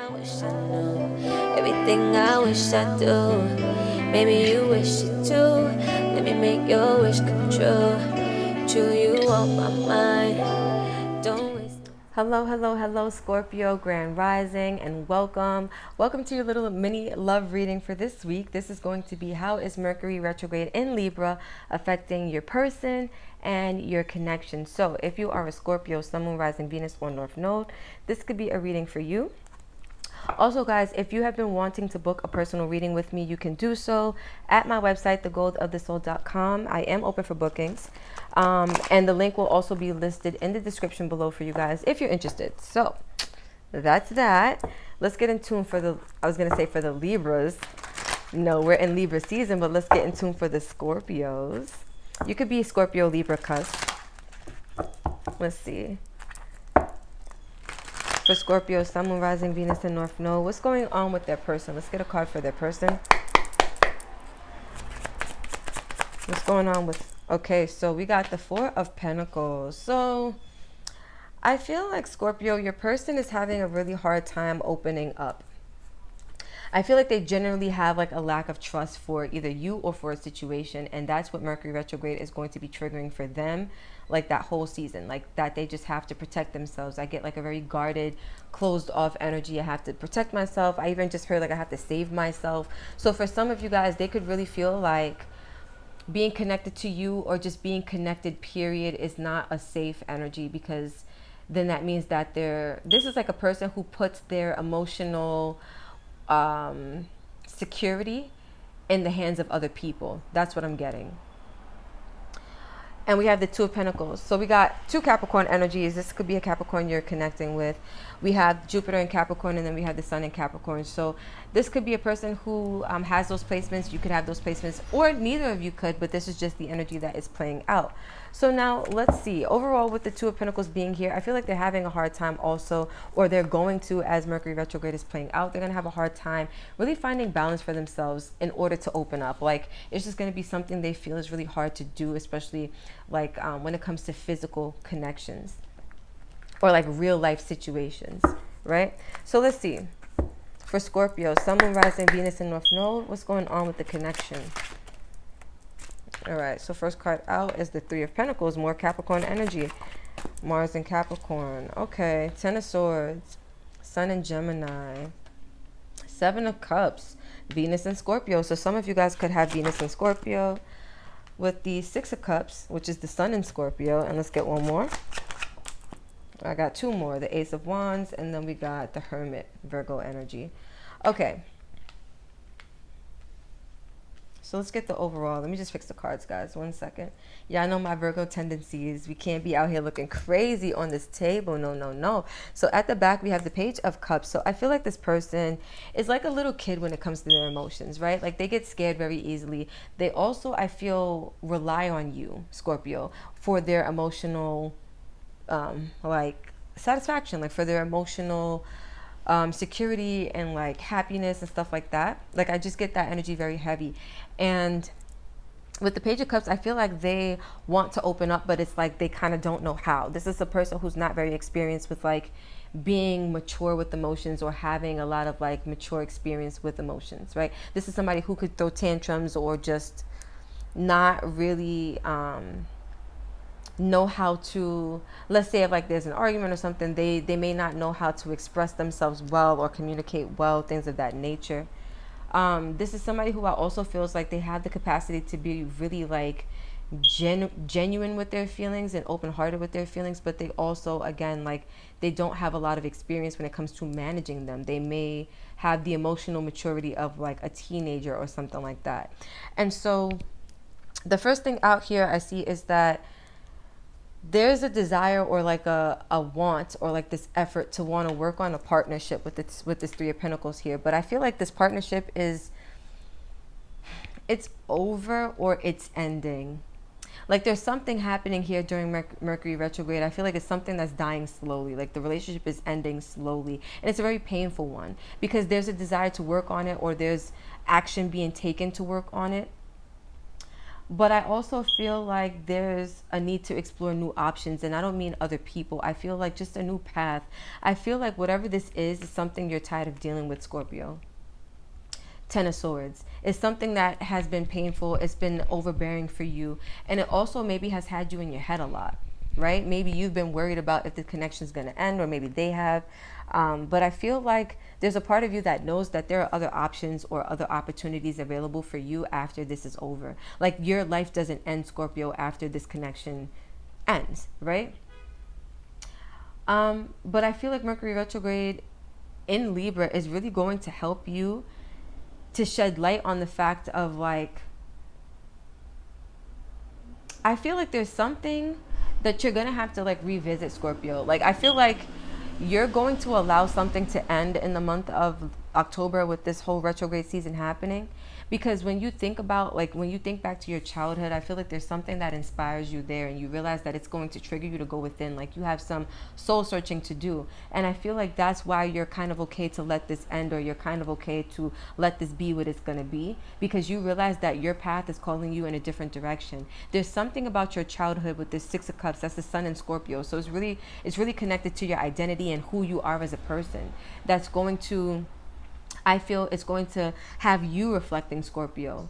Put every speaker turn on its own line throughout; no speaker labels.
I wish I knew, everything I wish I do. Maybe you wish it too. Let me make your wish come true. True, you on my mind. Don't waste. Hello, hello, hello, Scorpio, Grand Rising, and welcome. Welcome to your little mini love reading for this week. This is going to be how is Mercury retrograde in Libra affecting your person and your connection. So if you are a Scorpio, Sun, Moon, Rising, Venus, or North Node, this could be a reading for you. Also, guys, if you have been wanting to book a personal reading with me, you can do so at my website, TheGoldofTheSoul.com. I am open for bookings. And the link will also be listed in the description below for you guys if you're interested. So that's that. Let's get in tune for the, I was going to say for the Libras. No, we're in Libra season, but let's get in tune for the Scorpios. You could be Scorpio, Libra, cusp. Let's see. For Scorpio, Sun, Moon, Rising, Venus, and North Node, what's going on with their person? Let's get a card for their person. What's going on with... Okay, so we got the Four of Pentacles. So I feel like, Scorpio, your person is having a really hard time opening up. I feel like they generally have like a lack of trust for either you or for a situation, and that's what Mercury retrograde is going to be triggering for them, like that whole season, like that they just have to protect themselves. I get like a very guarded, closed off energy. I have to protect myself. I even just heard like I have to save myself. So for some of you guys, they could really feel like being connected to you or just being connected period is not a safe energy, because then that means that this is like a person who puts their emotional security in the hands of other people. That's what I'm getting. And we have the Two of Pentacles. So we got two Capricorn energies. This could be a Capricorn you're connecting with. We have Jupiter in Capricorn, and then we have the Sun in Capricorn. So this could be a person who has those placements. You could have those placements, or neither of you could, but this is just the energy that is playing out. So now let's see. Overall, with the Two of Pentacles being here, I feel like they're having a hard time also, or they're going to, as Mercury retrograde is playing out, they're going to have a hard time really finding balance for themselves in order to open up. Like, it's just going to be something they feel is really hard to do, especially like when it comes to physical connections or like real life situations, right? So let's see. For Scorpio, Sun, Moon, Rising, Venus, and North Node, what's going on with the connection? All right, so first card out is the Three of Pentacles, more Capricorn energy. Mars in Capricorn. Okay, Ten of Swords, Sun in Gemini, Seven of Cups, Venus in Scorpio. So some of you guys could have Venus in Scorpio with the Six of Cups, which is the Sun in Scorpio. And let's get one more. I got two more, the Ace of Wands, and then we got the Hermit, Virgo energy. Okay. So let's get the overall. Let me just fix the cards, guys. 1 second. Yeah, I know my Virgo tendencies. We can't be out here looking crazy on this table. No, no, no. So at the back, we have the Page of Cups. So I feel like this person is like a little kid when it comes to their emotions, right? Like they get scared very easily. They also, I feel, rely on you, Scorpio, for their emotional, like satisfaction, like for their emotional security and like happiness and stuff like that. Like I just get that energy very heavy. And with the Page of Cups, I feel like they want to open up, but it's like they kind of don't know how. This is a person who's not very experienced with like being mature with emotions or having a lot of like mature experience with emotions, right? This is somebody who could throw tantrums or just not really know how to, let's say if like there's an argument or something, they may not know how to express themselves well or communicate well, things of that nature. This is somebody who I also feels like they have the capacity to be really like genuine with their feelings and open-hearted with their feelings, but they also, again, like they don't have a lot of experience when it comes to managing them. They may have the emotional maturity of like a teenager or something like that. And so the first thing out here I see is that there's a desire or like a want or like this effort to want to work on a partnership with this Three of Pentacles here. But I feel like this partnership is, it's over or it's ending. Like there's something happening here during Mercury retrograde. I feel like it's something that's dying slowly. Like the relationship is ending slowly. And it's a very painful one because there's a desire to work on it or there's action being taken to work on it. But I also feel like there's a need to explore new options. And I don't mean other people. I feel like just a new path. I feel like whatever this is something you're tired of dealing with, Scorpio. Ten of Swords. It's something that has been painful. It's been overbearing for you. And it also maybe has had you in your head a lot, right? Maybe you've been worried about if the connection is going to end, or maybe they have. But I feel like there's a part of you that knows that there are other options or other opportunities available for you after this is over. Like your life doesn't end, Scorpio, after this connection ends, right? But I feel like Mercury retrograde in Libra is really going to help you to shed light on the fact of like, I feel like there's something that you're going to have to like revisit, Scorpio. Like I feel like you're going to allow something to end in the month of October with this whole retrograde season happening. Because when you think about, like, when you think back to your childhood, I feel like there's something that inspires you there, and you realize that it's going to trigger you to go within. Like, you have some soul searching to do. And I feel like that's why you're kind of okay to let this end, or you're kind of okay to let this be what it's going to be, because you realize that your path is calling you in a different direction. There's something about your childhood with this Six of Cups. That's the Sun in Scorpio. So it's really connected to your identity and who you are as a person. That's going to, I feel it's going to have you reflecting, Scorpio,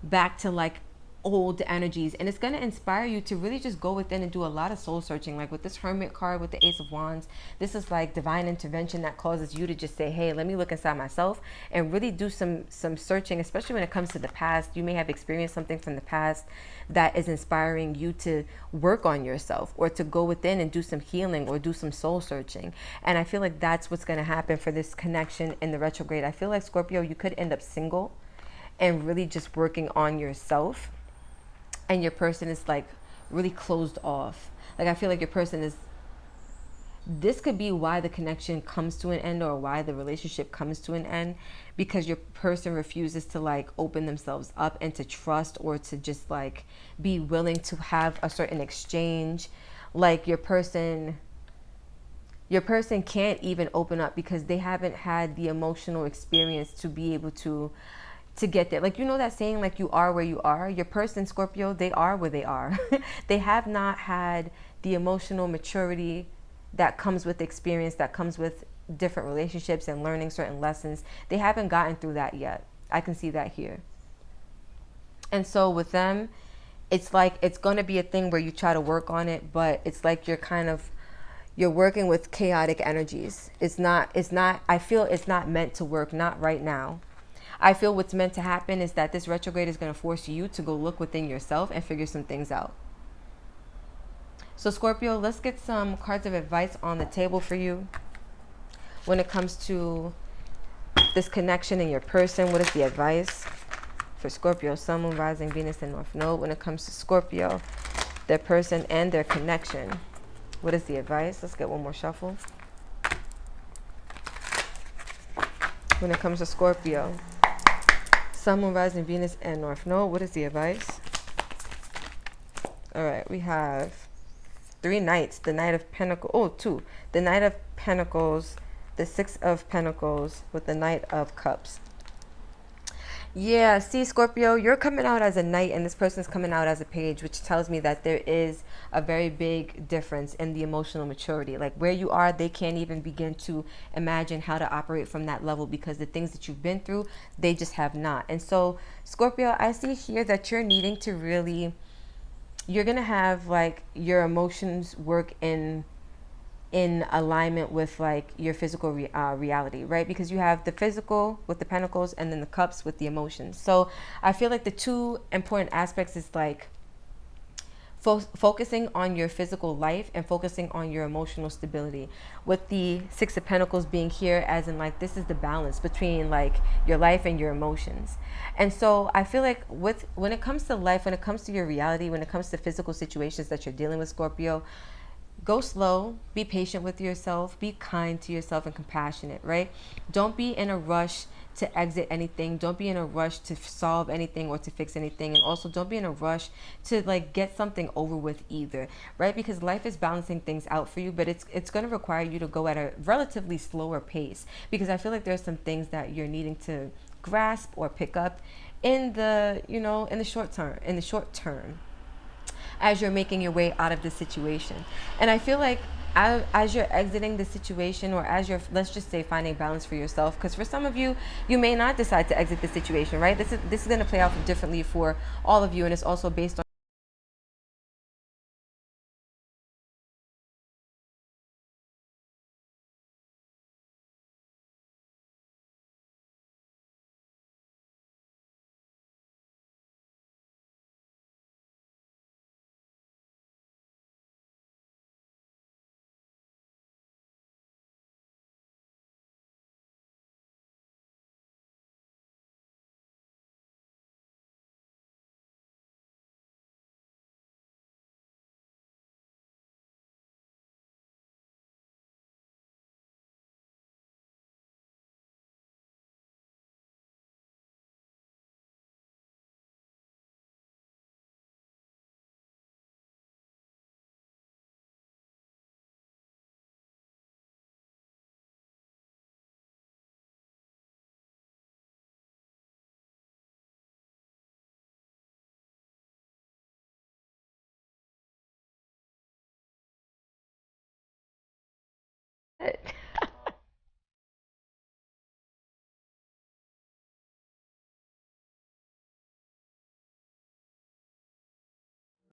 back to like old energies, and it's going to inspire you to really just go within and do a lot of soul searching. Like with this Hermit card with the Ace of Wands, this is like divine intervention that causes you to just say, hey, let me look inside myself and really do some searching, especially when it comes to the past. You may have experienced something from the past that is inspiring you to work on yourself, or to go within and do some healing or do some soul searching. And I feel like that's what's going to happen for this connection in the retrograde. I feel like, Scorpio, you could end up single and really just working on yourself, and your person is like really closed off. Like I feel like your person is, this could be why the connection comes to an end, or why the relationship comes to an end, because your person refuses to like open themselves up and to trust, or to just like be willing to have a certain exchange. Like your person can't even open up because they haven't had the emotional experience to be able to get there. Like, you know that saying, like, you are where you are? Your person, Scorpio, they are where they are. They have not had the emotional maturity that comes with experience, that comes with different relationships and learning certain lessons. They haven't gotten through that yet. I can see that here. And so with them, it's like it's going to be a thing where you try to work on it, but it's like you're working with chaotic energies. It's not, I feel it's not meant to work, not right now. I feel what's meant to happen is that this retrograde is going to force you to go look within yourself and figure some things out. So Scorpio, let's get some cards of advice on the table for you when it comes to this connection in your person. What is the advice for Scorpio, Sun, Moon, Rising, Venus, and North Node when it comes to Scorpio, their person, and their connection? What is the advice? Let's get one more shuffle. When it comes to Scorpio, Sun, Moon, Rising, Venus, and North Node, what is the advice? All right, we have 3 knights, the Knight of Pentacles, two, the Knight of Pentacles, the Six of Pentacles with the Knight of Cups. Yeah, see, Scorpio, you're coming out as a knight and this person's coming out as a page, which tells me that there is a very big difference in the emotional maturity. Like where you are, they can't even begin to imagine how to operate from that level, because the things that you've been through, they just have not. And so, Scorpio, I see here that you're needing to really, you're going to have like your emotions work in alignment with like your physical reality, right? Because you have the physical with the pentacles and then the cups with the emotions. So I feel like the two important aspects is like focusing on your physical life and focusing on your emotional stability, with the Six of Pentacles being here as in like this is the balance between like your life and your emotions. And so I feel like when it comes to life, when it comes to your reality, when it comes to physical situations that you're dealing with, Scorpio, go slow, be patient with yourself, be kind to yourself and compassionate, right? Don't be in a rush to exit anything. Don't be in a rush to solve anything or to fix anything. And also don't be in a rush to like get something over with either, right? Because life is balancing things out for you, but it's going to require you to go at a relatively slower pace, because I feel like there's some things that you're needing to grasp or pick up in the, you know, in the short term, as you're making your way out of the situation. And I feel like as you're exiting the situation, or as you're, let's just say, finding balance for yourself, because for some of you, you may not decide to exit the situation, right? This is going to play out differently for all of you, and it's also based on